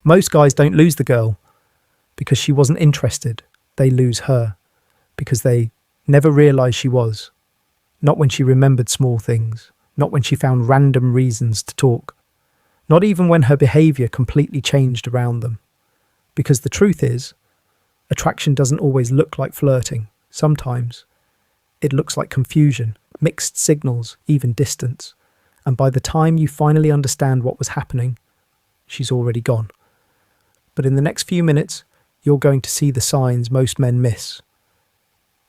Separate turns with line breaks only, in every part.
Most guys don't lose the girl because she wasn't interested. They lose her because they never realised she was. Not when she remembered small things, not when she found random reasons to talk, not even when her behaviour completely changed around them. Because the truth is, attraction doesn't always look like flirting. Sometimes it looks like confusion, mixed signals, even distance. And by the time you finally understand what was happening, she's already gone. But in the next few minutes, you're going to see the signs most men miss.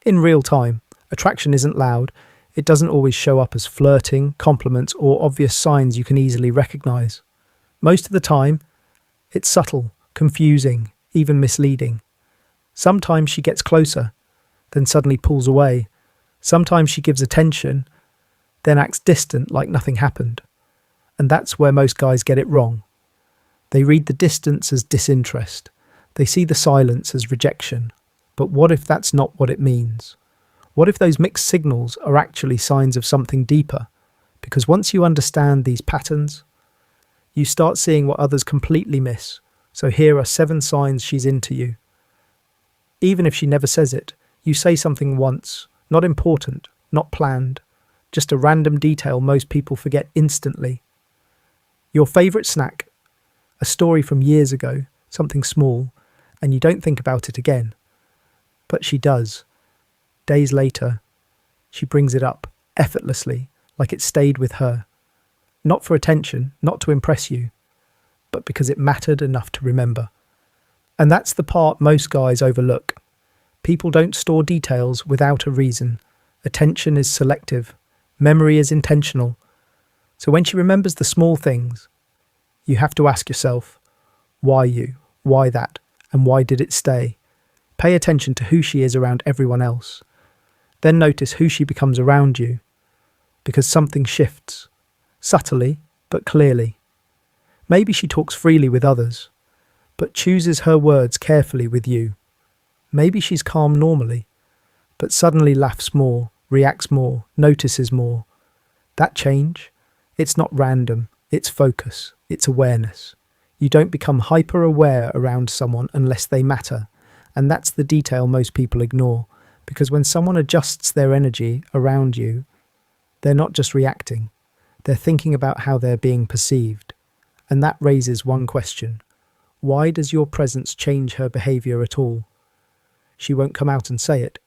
In real time, attraction isn't loud. It doesn't always show up as flirting, compliments, or obvious signs you can easily recognise. Most of the time, it's subtle, confusing, even misleading. Sometimes she gets closer, then suddenly pulls away. Sometimes she gives attention, then acts distant like nothing happened. And that's where most guys get it wrong. They read the distance as disinterest. They see the silence as rejection. But what if that's not what it means? What if those mixed signals are actually signs of something deeper? Because once you understand these patterns, you start seeing what others completely miss. So here are 7 signs she's into you. Even if she never says it, you say something once, not important, not planned, just a random detail most people forget instantly. Your favourite snack, a story from years ago, something small, and you don't think about it again. But she does. Days later, she brings it up, effortlessly, like it stayed with her. Not for attention, not to impress you, but because it mattered enough to remember. And that's the part most guys overlook. People don't store details without a reason. Attention is selective. Memory is intentional. So when she remembers the small things, you have to ask yourself, why you? Why that? And why did it stay? Pay attention to who she is around everyone else. Then notice who she becomes around you, because something shifts, subtly but clearly. Maybe she talks freely with others, but chooses her words carefully with you. Maybe she's calm normally, but suddenly laughs more, reacts more, notices more. That change, it's not random, it's focus, it's awareness. You don't become hyper-aware around someone unless they matter, and that's the detail most people ignore, because when someone adjusts their energy around you, they're not just reacting, they're thinking about how they're being perceived. And that raises one question. Why does your presence change her behaviour at all? She won't come out and say it.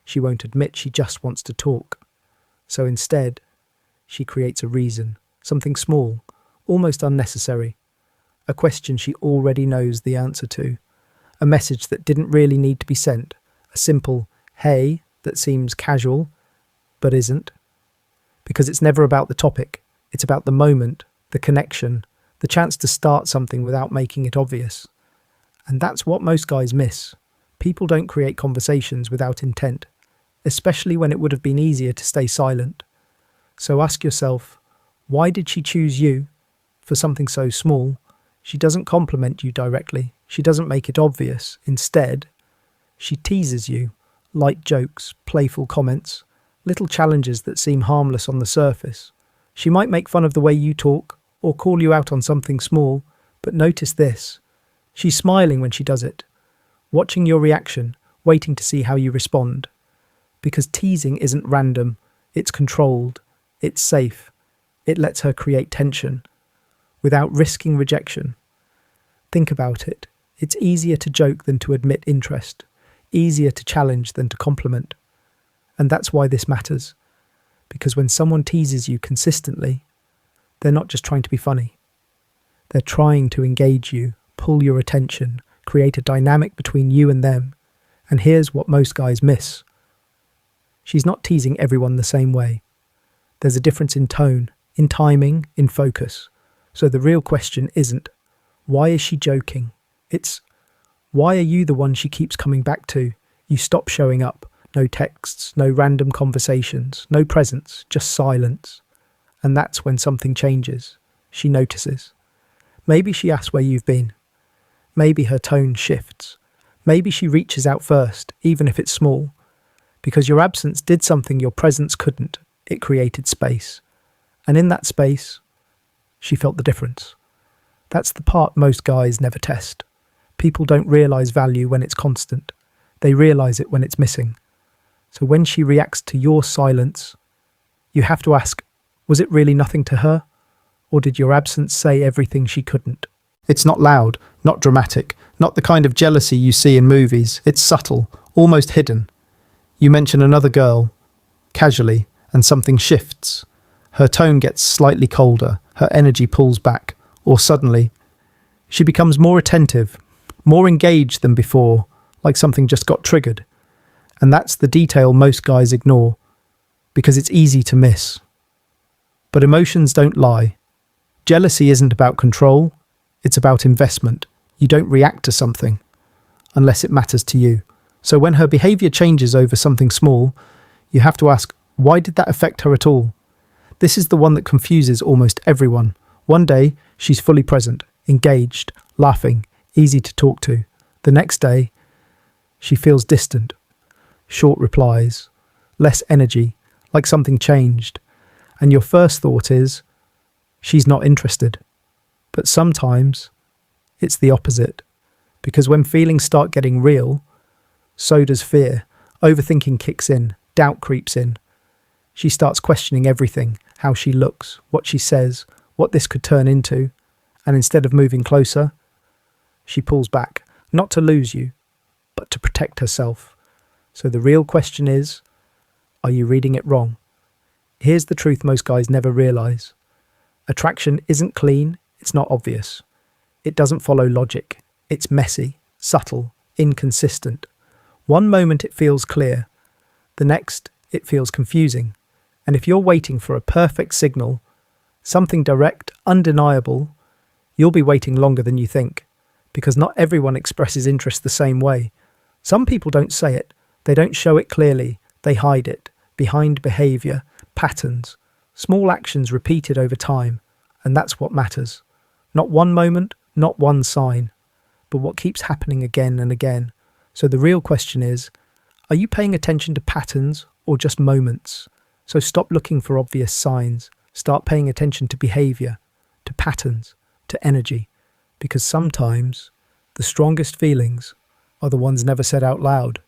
She won't admit she just wants to talk. So instead, she creates a reason, something small, almost unnecessary. A question she already knows the answer to. A message that didn't really need to be sent. A simple, hey, that seems casual, but isn't. Because it's never about the topic. It's about the moment, the connection, the chance to start something without making it obvious. And that's what most guys miss. People don't create conversations without intent, especially when it would have been easier to stay silent. So ask yourself, why did she choose you for something so small? She doesn't compliment you directly. She doesn't make it obvious. Instead, she teases you, light jokes, playful comments, little challenges that seem harmless on the surface. She might make fun of the way you talk or call you out on something small, but notice this. She's smiling when she does it, watching your reaction, waiting to see how you respond. Because teasing isn't random, it's controlled, it's safe, it lets her create tension, without risking rejection. Think about it. It's easier to joke than to admit interest, easier to challenge than to compliment. And that's why this matters. Because when someone teases you consistently, they're not just trying to be funny. They're trying to engage you, pull your attention, create a dynamic between you and them. And here's what most guys miss. She's not teasing everyone the same way. There's a difference in tone, in timing, in focus. So the real question isn't, why is she joking? It's, why are you the one she keeps coming back to? You stop showing up. No texts, no random conversations, no presence, just silence. And that's when something changes. She notices. Maybe she asks where you've been. Maybe her tone shifts. Maybe she reaches out first, even if it's small. Because your absence did something your presence couldn't. It created space. And in that space, she felt the difference. That's the part most guys never test. People don't realize value when it's constant. They realize it when it's missing. So when she reacts to your silence, you have to ask, was it really nothing to her? Or did your absence say everything she couldn't? It's not loud, not dramatic, not the kind of jealousy you see in movies. It's subtle, almost hidden. You mention another girl, casually, and something shifts. Her tone gets slightly colder, her energy pulls back, or suddenly, she becomes more attentive, more engaged than before, like something just got triggered. And that's the detail most guys ignore, because it's easy to miss. But emotions don't lie. Jealousy isn't about control, it's about investment. You don't react to something unless it matters to you. So when her behaviour changes over something small, you have to ask, why did that affect her at all? This is the one that confuses almost everyone. One day, she's fully present, engaged, laughing, easy to talk to. The next day, she feels distant, short replies, less energy, like something changed. And your first thought is, she's not interested. But sometimes it's the opposite. Because when feelings start getting real, so does fear. Overthinking kicks in, doubt creeps in. She starts questioning everything, how she looks, what she says, what this could turn into. And instead of moving closer, she pulls back, not to lose you, but to protect herself. So the real question is, are you reading it wrong? Here's the truth most guys never realize. Attraction isn't clean, it's not obvious. It doesn't follow logic. It's messy, subtle, inconsistent. One moment it feels clear, the next it feels confusing. And if you're waiting for a perfect signal, something direct, undeniable, you'll be waiting longer than you think. Because not everyone expresses interest the same way. Some people don't say it, they don't show it clearly, they hide it, behind behaviour, patterns, small actions repeated over time, and that's what matters. Not one moment, not one sign, but what keeps happening again and again. So the real question is, are you paying attention to patterns or just moments? So stop looking for obvious signs, start paying attention to behaviour, to patterns, to energy, because sometimes the strongest feelings are the ones never said out loud.